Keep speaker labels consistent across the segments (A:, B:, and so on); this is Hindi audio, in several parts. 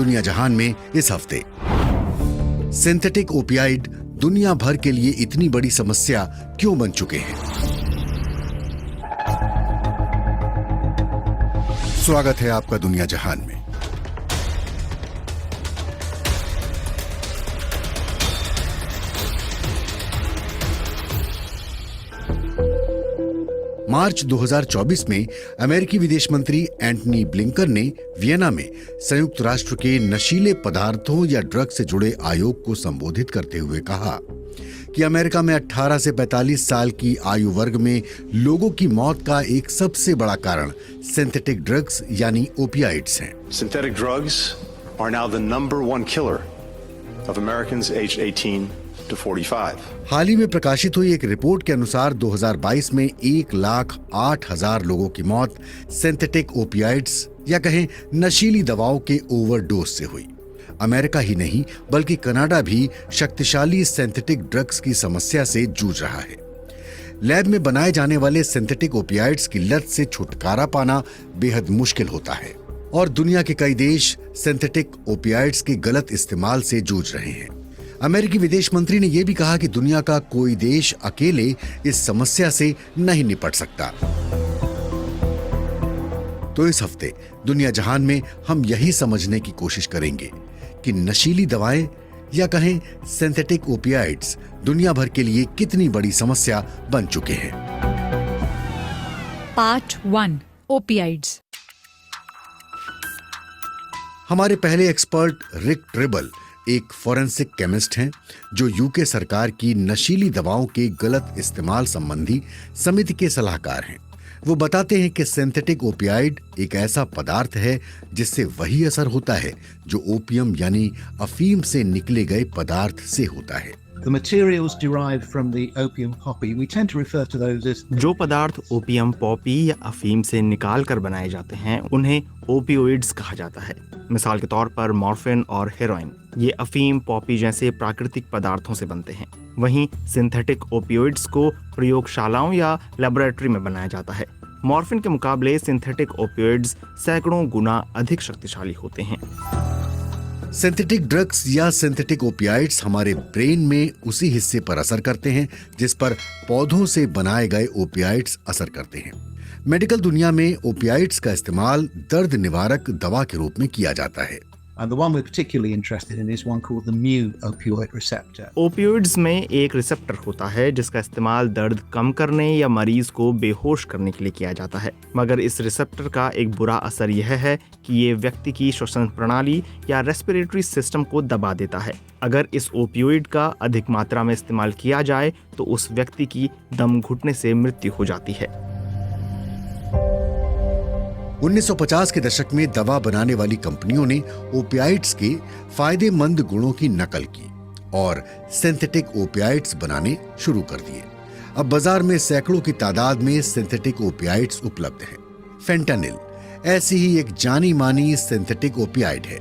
A: दुनिया जहान में इस हफ्ते। सिंथेटिक ओपियाइड दुनिया भर के लिए इतनी बड़ी समस्या क्यों बन चुके हैं? स्वागत है आपका दुनिया जहान में। मार्च 2024 में अमेरिकी विदेश मंत्री एंटनी ब्लिंकन ने वियना में संयुक्त राष्ट्र के नशीले पदार्थों या ड्रग्स से जुड़े आयोग को संबोधित करते हुए कहा कि अमेरिका में 18 से 45 साल की आयु वर्ग में लोगों की मौत का एक सबसे बड़ा कारण सिंथेटिक ड्रग्स यानी ओपियाइड्स हैं।
B: Synthetic drugs are now the number one killer of Americans aged 18 to 45.
A: हाल ही में प्रकाशित हुई एक रिपोर्ट के अनुसार 2022 में 1,08,000 लोगों की मौत सिंथेटिक ओपियाइड्स या कहें नशीली दवाओं के ओवरडोज से हुई। अमेरिका ही नहीं बल्कि कनाडा भी शक्तिशाली सिंथेटिक ड्रग्स की समस्या से जूझ रहा है। लैब में बनाए जाने वाले सिंथेटिक ओपियाइड्स की लत से छुटकारा पाना बेहद मुश्किल होता है और दुनिया के कई देश सिंथेटिक ओपियाइड्स के गलत इस्तेमाल से जूझ रहे हैं। अमेरिकी विदेश मंत्री ने यह भी कहा कि दुनिया का कोई देश अकेले इस समस्या से नहीं निपट सकता। तो इस हफ्ते दुनिया जहान में हम यही समझने की कोशिश करेंगे कि नशीली दवाएं या कहें सिंथेटिक ओपियाइड्स दुनिया भर के लिए कितनी बड़ी समस्या बन चुके हैं।
C: Part 1 opioids.
A: हमारे पहले एक्सपर्ट रिक ट्रिबल एक फॉरेंसिक केमिस्ट हैं जो यूके सरकार की नशीली दवाओं के गलत इस्तेमाल संबंधी समिति के सलाहकार हैं। वो बताते हैं कि सिंथेटिक ओपियाइड एक ऐसा पदार्थ है जिससे वही असर होता है जो ओपियम यानी अफीम से निकले गए पदार्थ से होता है।
D: The materials derived from the opium poppy, we tend to refer to those as
E: जो पदार्थ ओपियम पॉपी या अफीम से निकाल कर बनाए जाते हैं उन्हें ओपियोइड्स कहा जाता है। मिसाल के तौर पर मॉर्फिन और हेरोइन ये अफीम पॉपी जैसे प्राकृतिक पदार्थों से बनते हैं। वहीं सिंथेटिक ओपियोइड्स को प्रयोगशालाओं या लेबोरेटरी में बनाया जाता है। मॉर्फिन के मुकाबले सिंथेटिक ओपियोइड्स सैकड़ों गुना अधिक शक्तिशाली होते हैं।
A: सिंथेटिक ड्रग्स या सिंथेटिक ओपियाइड्स हमारे ब्रेन में उसी हिस्से पर असर करते हैं जिस पर पौधों से बनाए गए ओपियाइड्स असर करते हैं। मेडिकल दुनिया में ओपियाइड्स का इस्तेमाल दर्द निवारक दवा के रूप में किया जाता है।
D: and the one we're particularly interested in is one called the mu opioid receptor.
E: Opioids में एक रिसेप्टर होता है जिसका इस्तेमाल दर्द कम करने या मरीज को बेहोश करने के लिए किया जाता है। मगर इस रिसेप्टर का एक बुरा असर यह है कि ये व्यक्ति की श्वसन प्रणाली या रेस्पिरेटरी सिस्टम को दबा देता है। अगर इस ओपियोइड का अधिक मात्रा में इस्तेमाल किया जाए तो उस व्यक्ति की दम घुटने से मृत्यु हो जाती है।
A: 1950 के दशक में दवा बनाने वाली कंपनियों ने ओपियाइड्स के फायदेमंद गुणों की नकल की और सिंथेटिक ओपियाइड्स बनाने शुरू कर दिए। अब बाजार में सैकड़ों की तादाद में सिंथेटिक ओपियाइड्स उपलब्ध हैं। फेंटानिल ऐसी ही एक जानी मानी सिंथेटिक ओपियाइड है।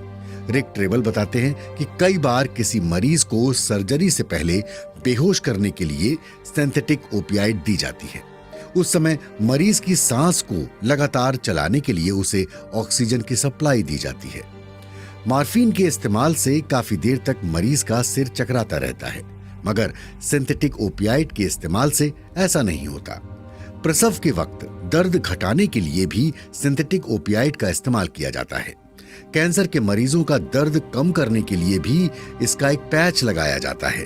A: रिक ट्रेबल बताते हैं कि कई बार किसी मरीज को सर्जरी से पहले बेहोश करने के लिए सिंथेटिक ओपियाइड दी जाती है। उस समय मरीज की सांस को लगातार चलाने के लिए उसे ऑक्सीजन की सप्लाई दी जाती है। मॉर्फिन के इस्तेमाल से काफी देर तक मरीज का सिर चकराता रहता है, मगर सिंथेटिक ओपियाइड के इस्तेमाल से ऐसा नहीं होता। प्रसव के वक्त दर्द घटाने के लिए भी सिंथेटिक ओपियाइड का इस्तेमाल किया जाता है। कैंसर के मरीजों का दर्द कम करने के लिए भी इसका एक पैच लगाया जाता है।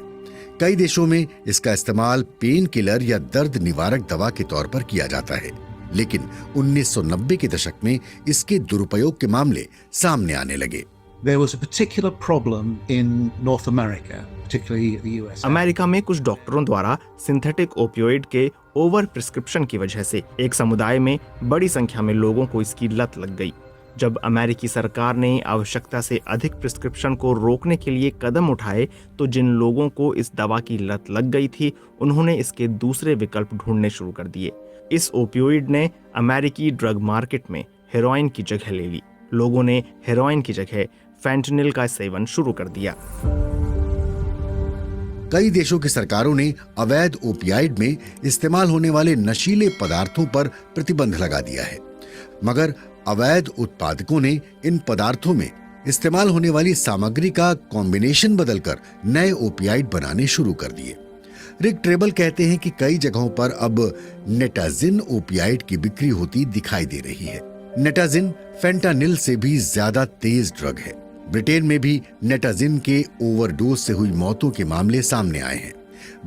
A: कई देशों में इसका इस्तेमाल पेन किलर या दर्द निवारक दवा के तौर पर किया जाता है, लेकिन 1990 के दशक में इसके दुरुपयोग के मामले सामने आने लगे।
D: There was a particular problem in North America, particularly the US.
E: America में कुछ डॉक्टरों द्वारा सिंथेटिक ओपियोइड के ओवर प्रिस्क्रिप्शन की वजह से एक समुदाय में बड़ी संख्या में लोगों को इसकी लत लग गई। जब अमेरिकी सरकार ने आवश्यकता से अधिक प्रिस्क्रिप्शन को रोकने के लिए कदम उठाए तो जिन लोगों को इस दवा की लत लग गई थी उन्होंने इसके दूसरे विकल्प ढूंढने शुरू कर दिए। इस ओपियोइड ने अमेरिकी ड्रग मार्केट में हेरोइन की जगह ले ली। लोगों ने हेरोइन की जगह फेंटनिल का सेवन शुरू कर दिया।
A: कई देशों की सरकारों ने अवैध ओपियाइड में इस्तेमाल होने वाले नशीले पदार्थों पर प्रतिबंध लगा दिया है, मगर अवैध उत्पादकों ने इन पदार्थों में इस्तेमाल होने वाली सामग्री का कॉम्बिनेशन बदलकर नए ओपियाइड बनाने शुरू कर दिए। रिक ट्रेबल कहते हैं कि कई जगहों पर अब नेटाजिन ओपियाइड की बिक्री होती दिखाई दे रही है। नेटाजिन फेंटानिल से भी ज्यादा तेज ड्रग है। ब्रिटेन में भी नेटाजिन के ओवरडोज से हुई मौतों के मामले सामने आए हैं।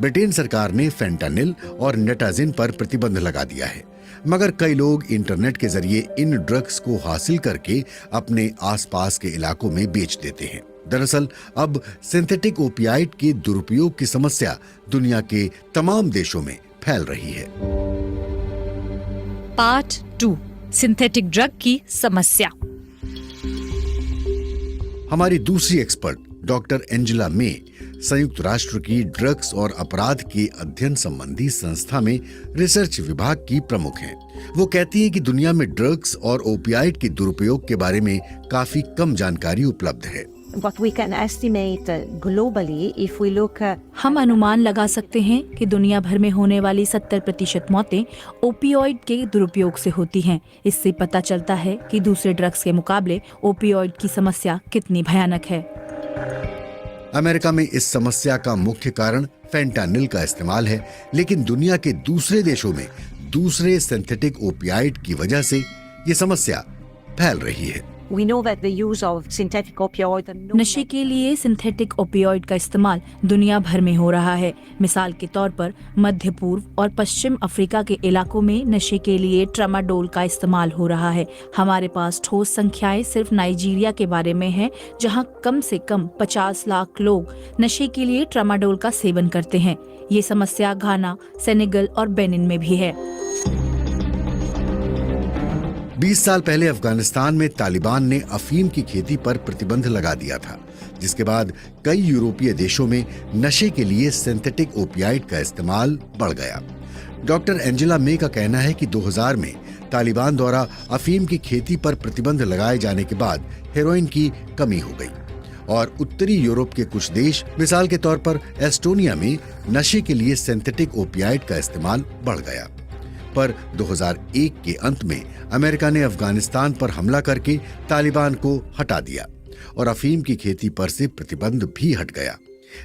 A: ब्रिटेन सरकार ने फेंटानिल और नेटाजिन पर प्रतिबंध लगा दिया है, मगर कई लोग इंटरनेट के जरिए इन ड्रग्स को हासिल करके अपने आसपास के इलाकों में बेच देते हैं। दरअसल अब सिंथेटिक ओपियाइड के दुरुपयोग की समस्या दुनिया के तमाम देशों में फैल रही है।
C: पार्ट 2 सिंथेटिक ड्रग की समस्या।
A: हमारी दूसरी एक्सपर्ट डॉक्टर एंजेला मे संयुक्त राष्ट्र की ड्रग्स और अपराध के अध्ययन संबंधी संस्था में रिसर्च विभाग की प्रमुख हैं। वो कहती हैं कि दुनिया में ड्रग्स और ओपियाइड के दुरुपयोग के बारे में काफी कम जानकारी उपलब्ध है।
F: What we can estimate globally, if we look
G: हम अनुमान लगा सकते हैं कि दुनिया भर में होने वाली 70% मौतें ओपियोइड के दुरुपयोग से होती हैं। इससे पता चलता है कि दूसरे ड्रग्स के मुकाबले ओपियोइड की समस्या कितनी भयानक है।
A: अमेरिका में इस समस्या का मुख्य कारण फेंटानिल का इस्तेमाल है, लेकिन दुनिया के दूसरे देशों में दूसरे सिंथेटिक ओपियाइड की वजह से ये समस्या फैल रही है।
F: we know that the use of synthetic opioid
G: नशे के लिए सिंथेटिक ओपियोइड का इस्तेमाल दुनिया भर में हो रहा है। मिसाल के तौर पर मध्य पूर्व और पश्चिम अफ्रीका के इलाकों में नशे के लिए ट्रामाडोल का इस्तेमाल हो रहा है। हमारे पास ठोस संख्याएं सिर्फ नाइजीरिया के बारे में हैं, जहां कम से कम 50 लाख लोग नशे के लिए ट्रामाडोल का सेवन करते हैं। ये समस्या घाना, सेनेगल और बेनिन में भी है।
A: 20 साल पहले अफगानिस्तान में तालिबान ने अफीम की खेती पर प्रतिबंध लगा दिया था, जिसके बाद कई यूरोपीय देशों में नशे के लिए सिंथेटिक ओपियाइड का इस्तेमाल बढ़ गया। डॉक्टर एंजेला मे का कहना है कि 2000 में तालिबान द्वारा अफीम की खेती पर प्रतिबंध लगाए जाने के बाद हेरोइन की कमी हो गई और उत्तरी यूरोप के कुछ देश, मिसाल के तौर पर एस्टोनिया में नशे के लिए सिंथेटिक ओपियाइड का इस्तेमाल बढ़ गया। पर 2001 के अंत में अमेरिका ने अफगानिस्तान पर हमला करके तालिबान को हटा दिया और अफीम की खेती पर से प्रतिबंध भी हट गया।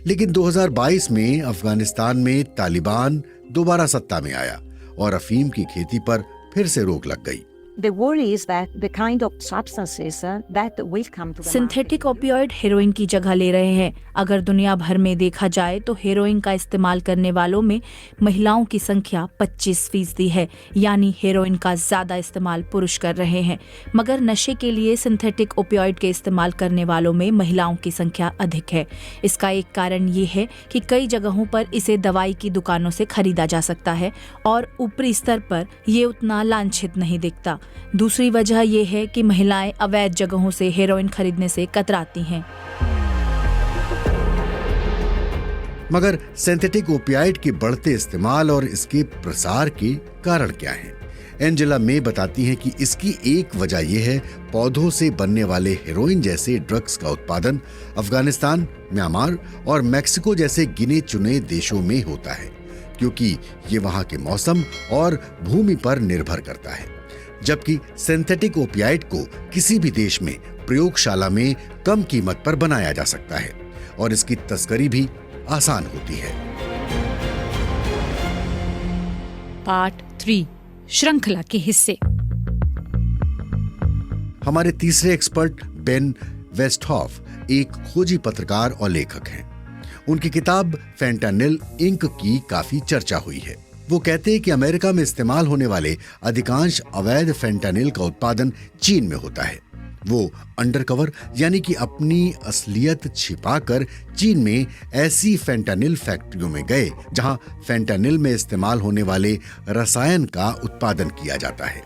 A: लेकिन 2022 में अफगानिस्तान में तालिबान दोबारा सत्ता में आया और अफीम की खेती पर फिर से रोक लग गई।
F: The worry is that the kind of substances that will come to the
G: synthetic opioid heroin की जगह ले रहे हैं। अगर दुनिया भर में देखा जाए तो हेरोइन का इस्तेमाल करने वालों में महिलाओं की संख्या 25% है, यानी हेरोइन का ज्यादा इस्तेमाल पुरुष कर रहे हैं। मगर नशे के लिए सिंथेटिक ओपियोइड के इस्तेमाल करने वालों में महिलाओं की संख्या अधिक है। इसका एक कारण ये है कि कई जगहों पर इसे दवाई की दुकानों से खरीदा जा सकता है और ऊपरी स्तर पर ये उतना लांछित नहीं दिखता। दूसरी वजह यह है कि महिलाएं अवैध जगहों से हेरोइन खरीदने से कतराती हैं।
A: मगर सिंथेटिक ओपियाइड के बढ़ते इस्तेमाल और इसके प्रसार के कारण क्या हैं? एंजेला मे बताती हैं कि इसकी एक वजह यह है पौधों से बनने वाले हेरोइन जैसे ड्रग्स का उत्पादन अफगानिस्तान, म्यांमार और मैक्सिको जैसे गिने चुने देशों में होता है, क्योंकि ये वहां के मौसम और भूमि पर निर्भर करता है। जबकि सिंथेटिक ओपियाइड को किसी भी देश में प्रयोगशाला में कम कीमत पर बनाया जा सकता है और इसकी तस्करी भी आसान होती है।
C: पार्ट 3 श्रृंखला के हिस्से।
A: हमारे तीसरे एक्सपर्ट बेन वेस्टहॉफ एक खोजी पत्रकार और लेखक हैं। उनकी किताब फेंटानिल इंक की काफी चर्चा हुई है। वो कहते हैं कि अमेरिका में इस्तेमाल होने वाले अधिकांश अवैध फेंटानिल का उत्पादन चीन में होता है। वो अंडरकवर यानी कि अपनी असलियत छिपाकर चीन में ऐसी फेंटानिल फैक्ट्रियों में गए जहां फेंटानिल में इस्तेमाल होने वाले रसायन का उत्पादन किया जाता है।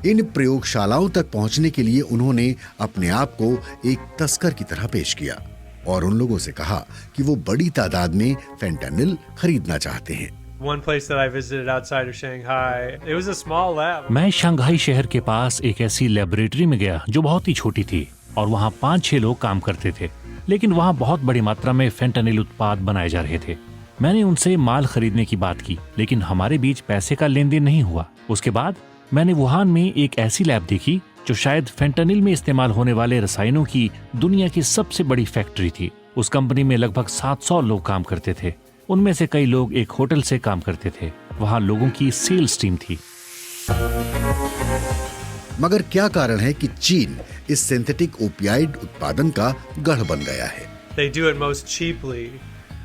A: इन प्रयोगशालाओं तक पहुंचने के लिए उन्होंने अपने आप को एक तस्कर की तरह पेश किया और उन लोगों से कहा कि वो बड़ी तादाद में फेंटानिल खरीदना चाहते हैं।
H: One place that I visited outside of Shanghai, it was a small lab.
I: मैं शंघाई शहर के पास एक ऐसी लेबोरेटरी में गया जो बहुत ही छोटी थी और वहाँ 5-6 लोग काम करते थे, लेकिन वहाँ बहुत बड़ी मात्रा में फेंटानिल उत्पाद बनाए जा रहे थे। मैंने उनसे माल खरीदने की बात की, लेकिन हमारे बीच पैसे का लेन देन नहीं हुआ। उसके बाद मैंने वुहान में एक ऐसी लैब देखी जो शायद फेंटानिल में इस्तेमाल होने वाले रसायनों की दुनिया की सबसे बड़ी फैक्ट्री थी। उस कंपनी में लगभग 700 लोग काम करते थे। उनमें से कई लोग एक होटल से काम करते थे। वहां लोगों की सेल्स टीम थी।
A: मगर क्या कारण है कि चीन इस सिंथेटिक ओपियाइड उत्पादन का गढ़ बन गया है?
H: They do it most cheaply.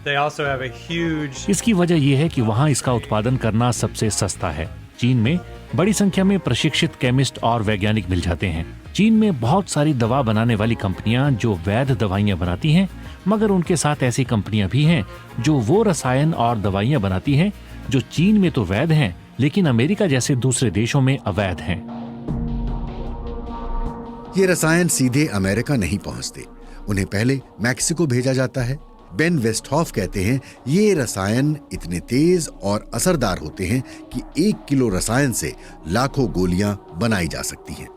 H: They also have a huge
I: इसकी वजह यह है कि वहां इसका उत्पादन करना सबसे सस्ता है। चीन में बड़ी संख्या में प्रशिक्षित केमिस्ट और वैज्ञानिक मिल जाते हैं। चीन में बहुत सारी दवा बनाने वाली कंपनियां जो वैध दवाइयां बनाती हैं, मगर उनके साथ ऐसी कंपनियां भी हैं जो वो रसायन और दवाइयां बनाती हैं जो चीन में तो वैध हैं, लेकिन अमेरिका जैसे दूसरे देशों में अवैध हैं।
A: ये रसायन सीधे अमेरिका नहीं पहुंचते, उन्हें पहले मैक्सिको भेजा जाता है। बेन वेस्टहॉफ कहते हैं ये रसायन इतने तेज और असरदार होते हैं कि 1 किलो रसायन से लाखों गोलियां बनाई जा सकती हैं।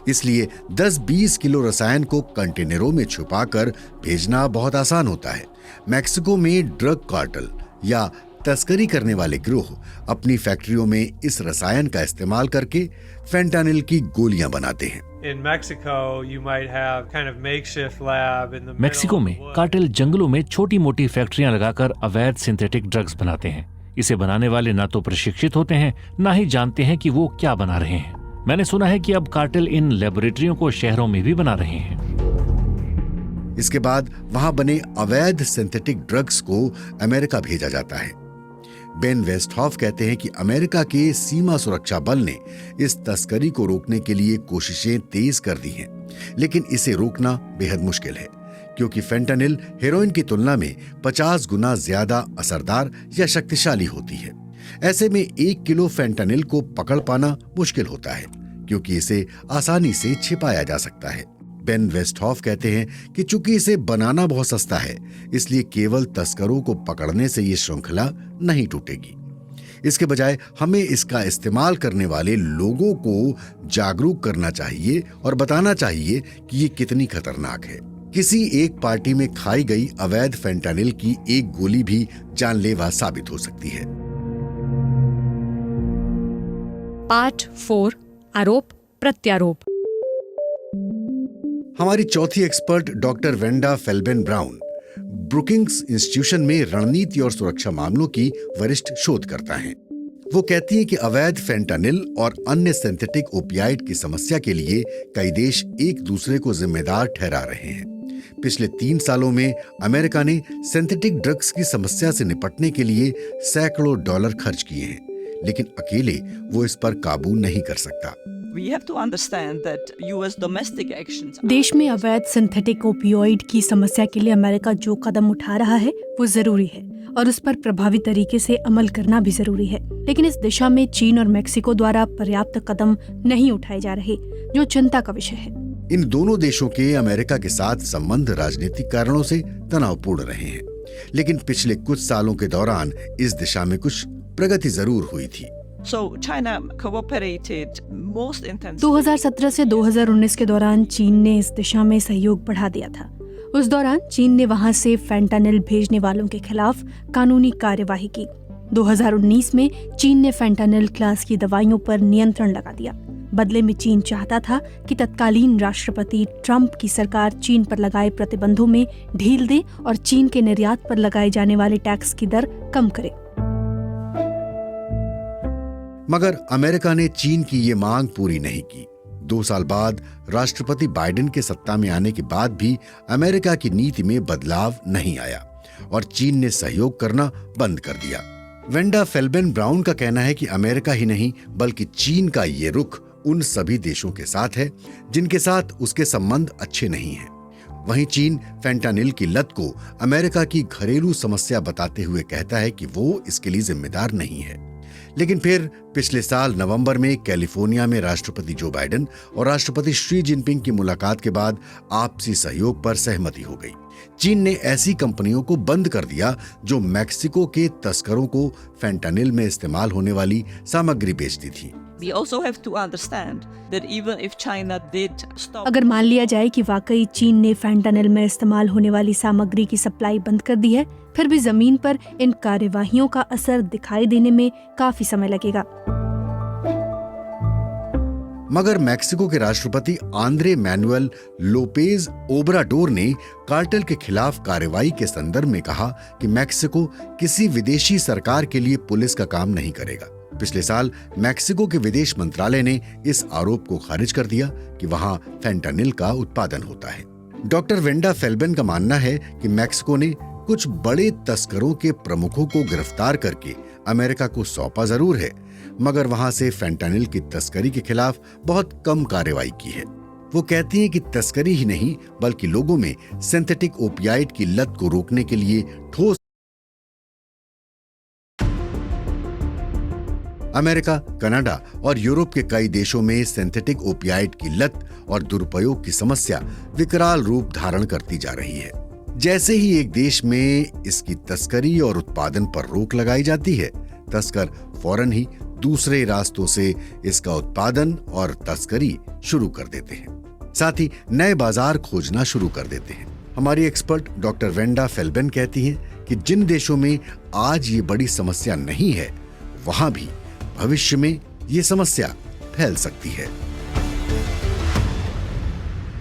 A: इसलिए 10-20 किलो रसायन को कंटेनरों में छुपाकर भेजना बहुत आसान होता है। मैक्सिको में ड्रग कार्टेल या तस्करी करने वाले गिरोह अपनी फैक्ट्रियों में इस रसायन का इस्तेमाल करके फेंटानिल की गोलियां बनाते हैं।
H: in Mexico, you might have kind of makeshift lab in the
I: Mexico
H: middle
I: में
H: of the woods.
I: कार्टेल जंगलों में छोटी मोटी फैक्ट्रियां लगाकर अवैध सिंथेटिक ड्रग्स बनाते हैं। इसे बनाने वाले ना तो प्रशिक्षित होते हैं, ना ही जानते हैं कि वो क्या बना रहे हैं। मैंने सुना है कि अब कार्टेल इन लेबोरेटरियों को शहरों में भी बना रहे हैं।
A: इसके बाद वहां बने अवैध सिंथेटिक ड्रग्स को अमेरिका भेजा जाता है। बेन वेस्टहॉफ कहते हैं कि अमेरिका के सीमा सुरक्षा बल ने इस तस्करी को रोकने के लिए कोशिशें तेज कर दी हैं, लेकिन इसे रोकना बेहद मुश्किल है, क्योंकि फेंटानिल हेरोइन की तुलना में 50 गुना ज्यादा असरदार या शक्तिशाली होती है। ऐसे में 1 किलो फेंटानिल को पकड़ पाना मुश्किल होता है, क्योंकि इसे आसानी से छिपाया जा सकता है। बेन वेस्टहॉफ कहते हैं कि चूंकि इसे बनाना बहुत सस्ता है, इसलिए केवल तस्करों को पकड़ने से ये श्रृंखला नहीं टूटेगी। इसके बजाय हमें इसका इस्तेमाल करने वाले लोगों को जागरूक करना चाहिए और बताना चाहिए कि ये कितनी खतरनाक है। किसी एक पार्टी में खाई गई अवैध फेंटानिल की एक गोली भी जानलेवा साबित हो सकती है।
C: पार्ट 4 आरोप प्रत्यारोप।
A: हमारी चौथी expert doctor Vanda Felbab Brown Brookings institution में रणनीति और सुरक्षा मामलों की वरिष्ठ शोधकर्ता हैं। वो कहती हैं कि अवैध फेंटानिल और अन्य सिंथेटिक ओपियाइड की समस्या के लिए कई देश एक दूसरे को जिम्मेदार ठहरा रहे हैं। पिछले 3 सालों में अमेरिका ने सिंथेटिक ड्रग्स की समस्या से निपटने के लिए सैकड़ों डॉलर खर्च किए हैं, लेकिन अकेले वो इस पर काबू नहीं कर सकता।
J: We have to understand that US domestic actions
K: देश में अवैध सिंथेटिक ओपियोइड की समस्या के लिए अमेरिका जो कदम उठा रहा है वो जरूरी है और उस पर प्रभावी तरीके से अमल करना भी जरूरी है, लेकिन इस दिशा में चीन और मेक्सिको द्वारा पर्याप्त कदम नहीं उठाए जा रहे, जो चिंता का विषय है।
A: इन दोनों देशों के अमेरिका के साथ संबंध राजनीतिक कारणों से तनावपूर्ण रहे हैं, लेकिन पिछले कुछ सालों के दौरान इस दिशा में कुछ प्रगति जरूर हुई थी।
J: So China cooperated most intensely.
K: 2017 से 2019 के दौरान चीन ने इस दिशा में सहयोग बढ़ा दिया था। उस दौरान चीन ने वहां से फेंटानिल भेजने वालों के खिलाफ कानूनी कार्यवाही की। 2019 में चीन ने फेंटानिल क्लास की दवाइयों पर नियंत्रण लगा दिया। बदले में चीन चाहता था कि तत्कालीन राष्ट्रपति ट्रंप की सरकार चीन पर लगाए प्रतिबंधों में ढील दे और चीन के निर्यात पर लगाए जाने वाले टैक्स की दर कम करे।
A: मगर अमेरिका ने चीन की ये मांग पूरी नहीं की। 2 साल बाद राष्ट्रपति बाइडेन के सत्ता में आने के बाद भी अमेरिका की नीति में बदलाव नहीं आया और चीन ने सहयोग करना बंद कर दिया। वेंडा फेल्बेन ब्राउन का कहना है कि अमेरिका ही नहीं बल्कि चीन का ये रुख उन सभी देशों के साथ है जिनके साथ उसके संबंध अच्छे नहीं हैं। वहीं चीन फेंटानिल की लत को अमेरिका की घरेलू समस्या बताते हुए कहता है कि वो इसके लिए जिम्मेदार नहीं है। लेकिन फिर पिछले साल नवंबर में कैलिफोर्निया में राष्ट्रपति जो बाइडेन और राष्ट्रपति शी जिनपिंग की मुलाकात के बाद आपसी सहयोग पर सहमति हो गई। चीन ने ऐसी कंपनियों को बंद कर दिया जो मैक्सिको के तस्करों को फेंटानिल में इस्तेमाल होने वाली सामग्री बेचती थी।
J: We also have to understand that even if China did stop
K: अगर मान लिया जाए कि वाकई चीन ने फेंटानिल में इस्तेमाल होने वाली सामग्री की सप्लाई बंद कर दी है, फिर भी जमीन पर इन कार्यवाहियों का असर दिखाई देने में काफी समय लगेगा।
A: मगर मैक्सिको के राष्ट्रपति आंद्रे मैनुअल लोपेज ओब्राडोर ने कार्टेल के खिलाफ कार्रवाई के संदर्भ में कहा कि मैक्सिको किसी विदेशी सरकार के लिए पुलिस का काम नहीं करेगा। पिछले साल मैक्सिको के विदेश मंत्रालय ने इस आरोप को खारिज कर दिया कि वहां फेंटानिल का उत्पादन होता है। डॉक्टर वेंडा फेल्बेन का मानना है कि मैक्सिको ने कुछ बड़े तस्करों के प्रमुखों को गिरफ्तार करके अमेरिका को सौंपा जरूर है, मगर वहां से फेंटानिल की तस्करी के खिलाफ बहुत कम कार्रवाई की है। वो कहती हैं कि तस्करी ही नहीं बल्कि लोगों में सिंथेटिक ओपियाइड की लत को रोकने के लिए ठोस अमेरिका, कनाडा और यूरोप के कई देशों में सिंथेटिक ओपियाइड की लत और दुरुपयोग की समस्या विकराल रूप धारण करती जा रही है। जैसे ही एक देश में इसकी तस्करी और उत्पादन पर रोक लगाई जाती है, तस्कर फौरन ही दूसरे रास्तों से इसका उत्पादन और तस्करी शुरू कर देते हैं। साथ ही नए बाजार खोजना शुरू कर देते हैं। हमारी एक्सपर्ट डॉक्टर वेंडा फेल्बेन कहती हैं कि जिन देशों में आज ये बड़ी समस्या नहीं है, वहां भी भविष्य में ये समस्या फैल सकती है।